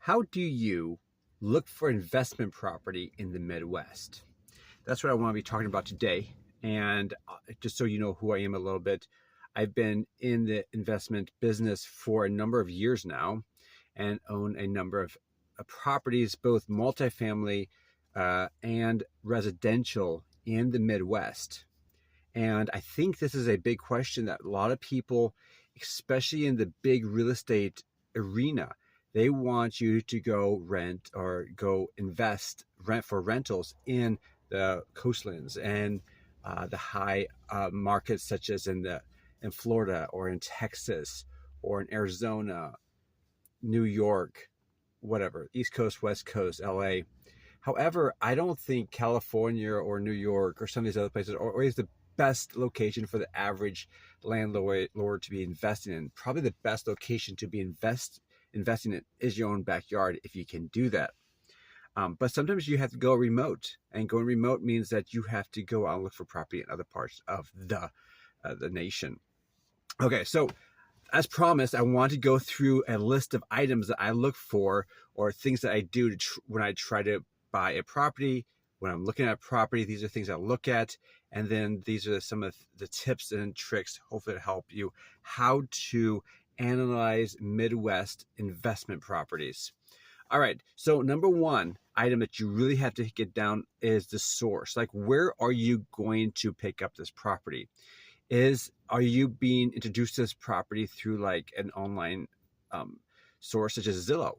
How do you look for investment property in the Midwest? That's what I want to be talking about today. And just so you know who I am a little bit, I've been in the investment business for a number of years now and own a number of properties, both multifamily and residential in the Midwest. And I think this is a big question that a lot of people, especially in the big real estate arena, they want you to go rent or go rent for rentals in the coastlands and the high markets, such as in Florida or in Texas or in Arizona, New York, whatever, East Coast, West Coast, LA. However, I don't think California or New York or some of these other places are always the best location for the average landlord to be investing in. Probably the best location to be investing in is your own backyard if you can do that. But sometimes you have to go remote, and going remote means that you have to go out and look for property in other parts of the nation. Okay, so as promised, I want to go through a list of items that I look for or things that I do when I try to buy a property. When I'm looking at property, these are things I look at. And then these are some of the tips and tricks, hopefully to help you, how to analyze Midwest investment properties. All right, so number one item that you really have to get down is the source. Like, where are you going to pick up this property? Are you being introduced to this property through like an online source such as Zillow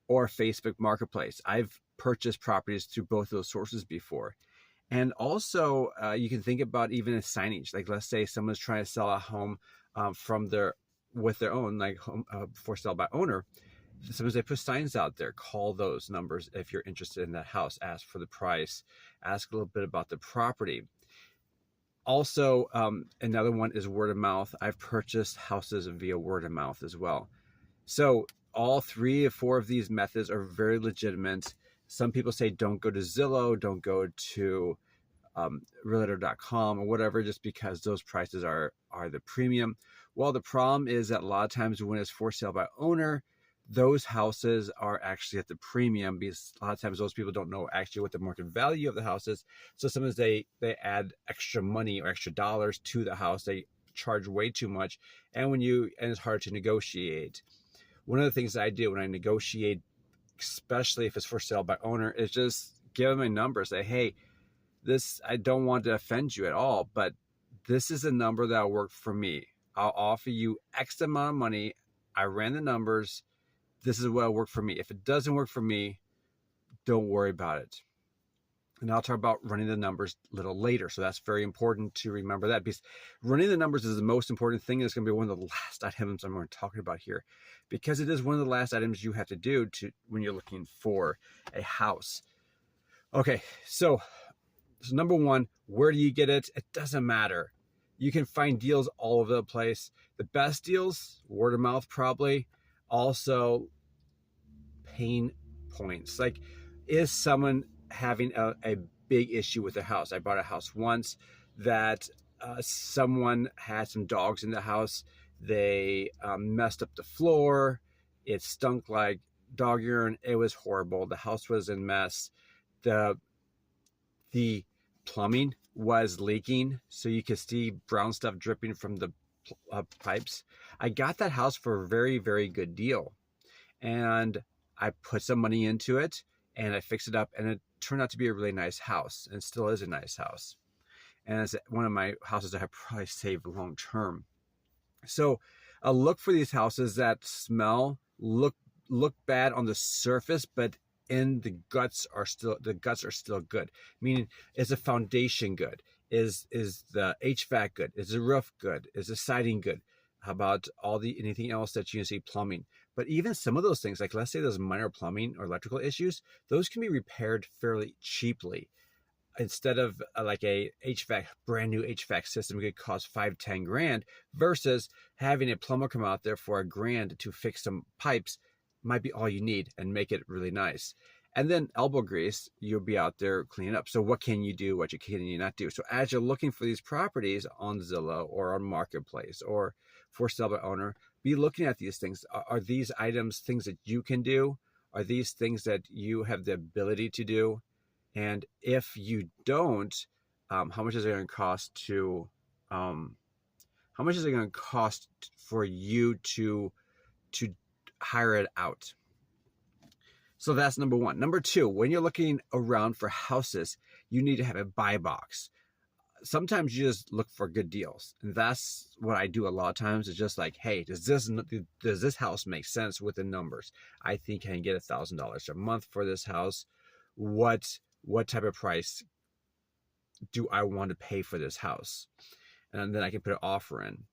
or Facebook Marketplace? I've purchased properties through both those sources before. And also you can think about even a signage. Like, let's say someone's trying to sell a home with their own, like home for sale by owner. Sometimes they put signs out there. Call those numbers if you're interested in that house. Ask for the price. Ask a little bit about the property. Also, another one is word of mouth. I've purchased houses via word of mouth as well. So all 3 or 4 of these methods are very legitimate. Some people say don't go to Zillow, don't go to realtor.com or whatever, just because those prices are the premium. Well, the problem is that a lot of times when it's for sale by owner, those houses are actually at the premium, because a lot of times those people don't know actually what the market value of the house is. So sometimes they add extra money or extra dollars to the house. They charge way too much, and it's hard to negotiate. One of the things that I do when I negotiate, especially if it's for sale by owner, is just give them a number. Say, hey, I don't want to offend you at all, but this is a number that'll work for me. I'll offer you X amount of money. I ran the numbers. This is what will work for me. If it doesn't work for me, don't worry about it. And I'll talk about running the numbers a little later. So that's very important to remember that, because running the numbers is the most important thing. It's going to be one of the last items I'm going to talk about here, because it is one of the last items you have to do when you're looking for a house. Okay, so number one, where do you get it? It doesn't matter. You can find deals all over the place. The best deals, word of mouth probably. Also, pain points. Like, is someone having a big issue with their house? I bought a house once that someone had some dogs in the house. They messed up the floor. It stunk like dog urine. It was horrible. The house was in mess. The plumbing was leaking, so you could see brown stuff dripping from the pipes. I got that house for a very, very good deal, and I put some money into it and I fixed it up, and it turned out to be a really nice house, and still is a nice house. And it's one of my houses that I probably saved long term. So look for these houses that look bad on the surface, but in the guts are still good. Meaning, is the foundation good? Is the HVAC good? Is the roof good? Is the siding good? How about anything else that you see, plumbing? But even some of those things, like let's say there's minor plumbing or electrical issues, those can be repaired fairly cheaply. Instead of like a brand new HVAC system could cost $5-10 grand, versus having a plumber come out there for $1,000 to fix some pipes might be all you need and make it really nice. And then elbow grease, you'll be out there cleaning up. So what can you do? What can you not do? So as you're looking for these properties on Zillow or on Marketplace or for sale by owner, be looking at these things. Are these items things that you can do? Are these things that you have the ability to do? And if you don't, how much is it going to cost to, how much is it going to cost for you to hire it out? So that's number one. Number two, when you're looking around for houses, you need to have a buy box. Sometimes you just look for good deals, and that's what I do a lot of times. It's just like, hey, does this house make sense with the numbers? I think I can get $1,000 a month for this house. What type of price do I want to pay for this house? And then I can put an offer in.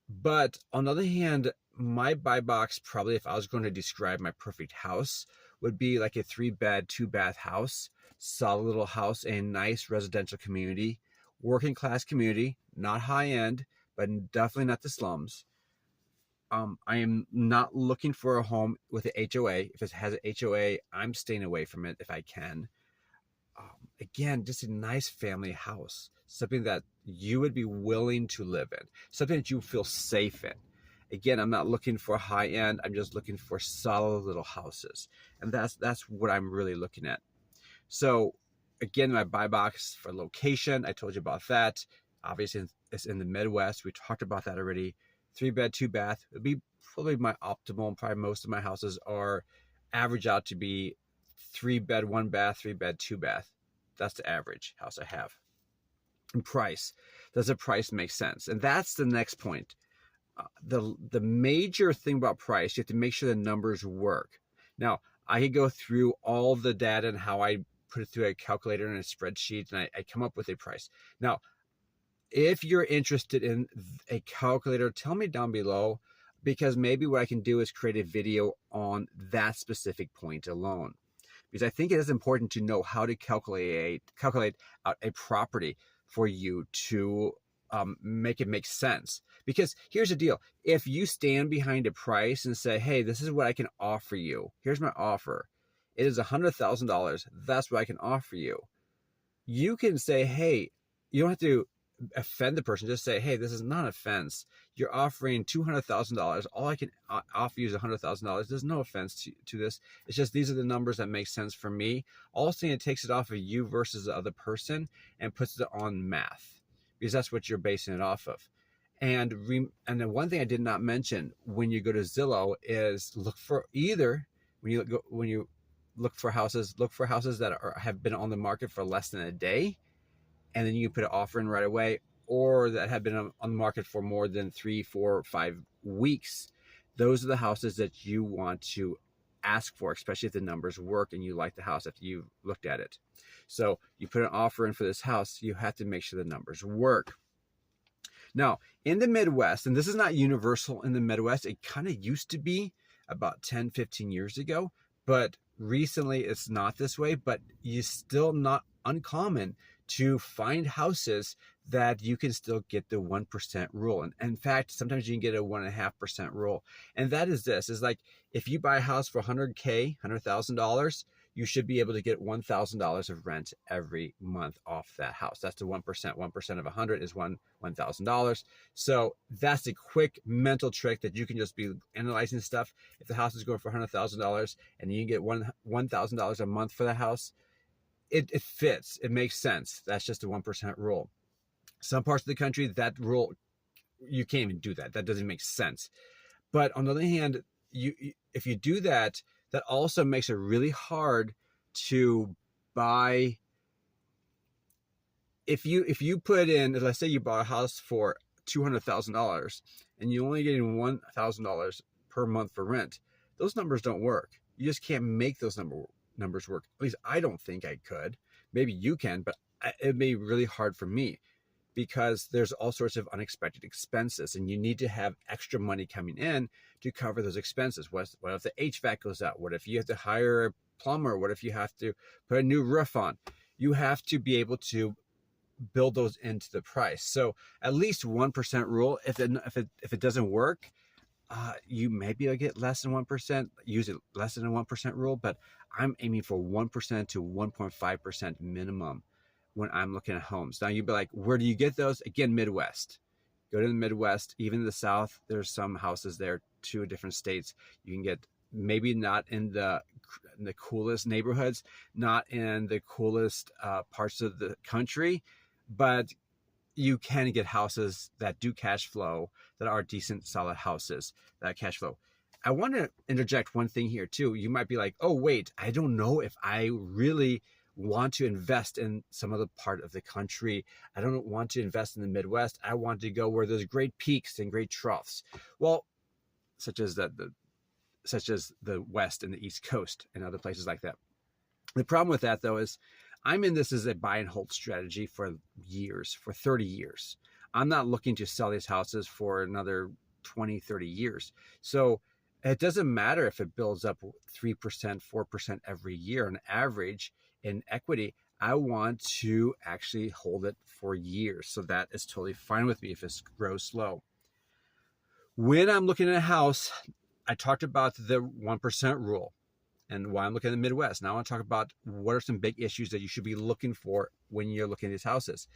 But on the other hand, my buy box, probably if I was going to describe my perfect house, would be like a 3-bed, 2-bath house, solid little house in a nice residential community, working class community, not high end, but definitely not the slums. I am not looking for a home with an HOA. If it has an HOA, I'm staying away from it if I can. Again, just a nice family house, something that you would be willing to live in, something that you feel safe in. Again, I'm not looking for high end. I'm just looking for solid little houses. And that's what I'm really looking at. So again, my buy box for location, I told you about that. Obviously, it's in the Midwest. We talked about that already. 3-bed, 2-bath would be probably my optimal. Probably most of my houses are average out to be 3-bed, 1-bath, 3-bed, 2-bath. That's the average house I have. And price. Does the price make sense? And that's the next point. The major thing about price, you have to make sure the numbers work. Now, I could go through all the data and how I put it through a calculator and a spreadsheet, and I come up with a price. Now, if you're interested in a calculator, tell me down below, because maybe what I can do is create a video on that specific point alone. Because I think it is important to know how to calculate out a property for you to make it make sense. Because here's the deal. If you stand behind a price and say, hey, this is what I can offer you. Here's my offer. It is $100,000. That's what I can offer you. You can say, hey, you don't have to offend the person. Just say, hey, this is not an offense. You're offering $200,000. All I can offer you is $100,000. There's no offense to this. It's just these are the numbers that make sense for me. Also, it takes it off of you versus the other person and puts it on math, because that's what you're basing it off of. And the one thing I did not mention when you go to Zillow is look for either when you look for houses that have been on the market for less than a day, and then you put an offer in right away, or that have been on the market for more than 3, 4, 5 weeks. Those are the houses that you want to ask for, especially if the numbers work and you like the house after you've looked at it. So you put an offer in for this house, you have to make sure the numbers work. Now, in the Midwest, and this is not universal in the Midwest, it kind of used to be about 10, 15 years ago, but recently it's not this way, but it's still not uncommon to find houses that you can still get the 1% rule. And in fact, sometimes you can get a 1.5% rule. And that is this, is like, if you buy a house for $100,000, you should be able to get $1,000 of rent every month off that house. That's the 1%. 1% of 100 is $1,000. So that's a quick mental trick that you can just be analyzing stuff. If the house is going for $100,000 and you can get $1,000 a month for the house, it fits. It makes sense. That's just a 1% rule. Some parts of the country, that rule, you can't even do that. That doesn't make sense. But on the other hand, if you do that, that also makes it really hard to buy. If you put in, let's say you bought a house for $200,000 and you're only getting $1,000 per month for rent, those numbers don't work. You just can't make those numbers work. At least I don't think I could. Maybe you can, but it may be really hard for me, because there's all sorts of unexpected expenses and you need to have extra money coming in to cover those expenses. What if the HVAC goes out? What if you have to hire a plumber? What if you have to put a new roof on? You have to be able to build those into the price. So at least 1% rule. If it doesn't work, you may be able to get less than 1%, use it less than a 1% rule, but I'm aiming for 1% to 1.5% minimum when I'm looking at homes. Now you'd be like, where do you get those? Again, Midwest. Go to the Midwest, even the South. There's some houses there, 2 different states. You can get maybe not in the coolest neighborhoods, not in the coolest parts of the country, but you can get houses that do cash flow, that are decent, solid houses that cash flow. I want to interject one thing here too. You might be like, oh, wait, I don't know if I really want to invest in some other part of the country. I don't want to invest in the Midwest. I want to go where there's great peaks and great troughs. Well, such as the West and the East Coast and other places like that. The problem with that, though, is I'm in this as a buy and hold strategy for years, for 30 years. I'm not looking to sell these houses for another 20, 30 years. So it doesn't matter if it builds up 3%, 4% every year on average in equity. I want to actually hold it for years. So that is totally fine with me if it grows slow. When I'm looking at a house, I talked about the 1% rule and why I'm looking at the Midwest. Now I want to talk about what are some big issues that you should be looking for when you're looking at these houses.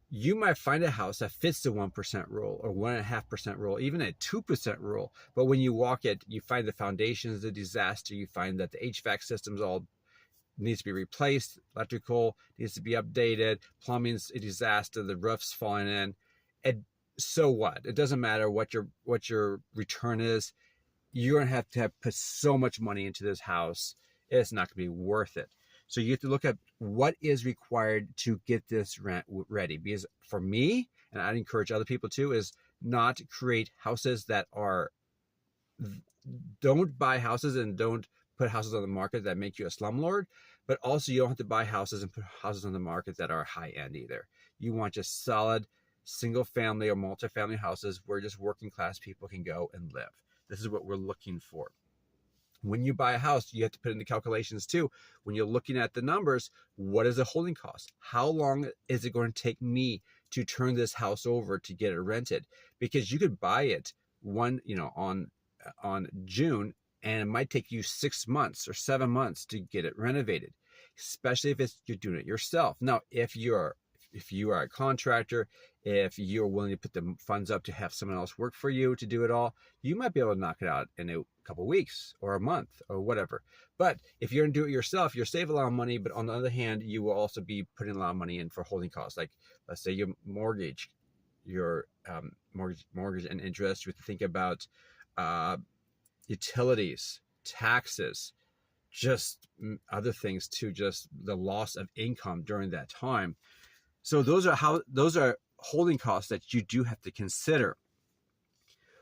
You might find a house that fits the 1% rule or 1.5% rule, even a 2% rule. But when you walk it, you find the foundation is a disaster. You find that the HVAC systems all needs to be replaced. Electrical needs to be updated. Plumbing's a disaster. The roof's falling in. And so what? It doesn't matter what your return is. You're going to have put so much money into this house. It's not going to be worth it. So you have to look at what is required to get this rent ready. Because for me, and I'd encourage other people too, is not create houses that are, don't buy houses and don't put houses on the market that make you a slumlord, but also you don't have to buy houses and put houses on the market that are high end either. You want just solid single family or multifamily houses where just working class people can go and live. This is what we're looking for. When you buy a house, you have to put in the calculations too. When you're looking at the numbers, what is the holding cost? How long is it going to take me to turn this house over to get it rented? Because you could buy it on June, and it might take you 6 months or 7 months to get it renovated, especially if you're doing it yourself. Now, if you are a contractor, if you're willing to put the funds up to have someone else work for you to do it all, you might be able to knock it out in a couple of weeks or a month or whatever. But if you're going to do it yourself, you'll save a lot of money. But on the other hand, you will also be putting a lot of money in for holding costs. Like, let's say your mortgage and interest. You have to think about utilities, taxes, just other things too, just the loss of income during that time. So those are holding costs that you do have to consider.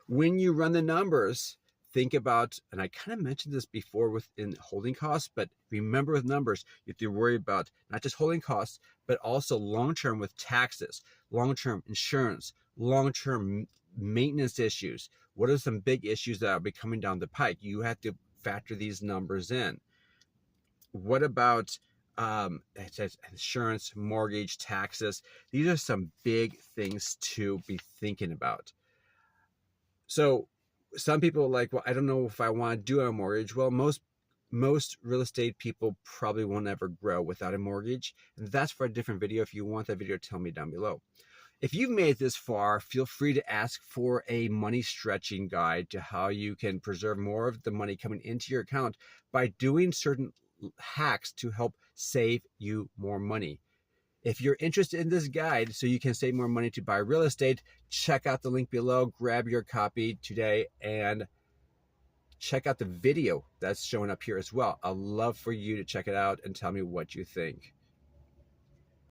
When you run the numbers, think about, and I kind of mentioned this before within holding costs, but remember with numbers, you have to worry about not just holding costs, but also long-term with taxes, long-term insurance, long-term maintenance issues. What are some big issues that will be coming down the pike? You have to factor these numbers in. What about insurance, mortgage, taxes? These are some big things to be thinking about. So some people are like, well, I don't know if I want to do a mortgage. Well, most real estate people probably won't ever grow without a mortgage. And that's for a different video. If you want that video, tell me down below. If you've made it this far, feel free to ask for a money stretching guide to how you can preserve more of the money coming into your account by doing certain hacks to help save you more money. If you're interested in this guide so you can save more money to buy real estate, check out the link below, grab your copy today, and check out the video that's showing up here as well. I'd love for you to check it out and tell me what you think.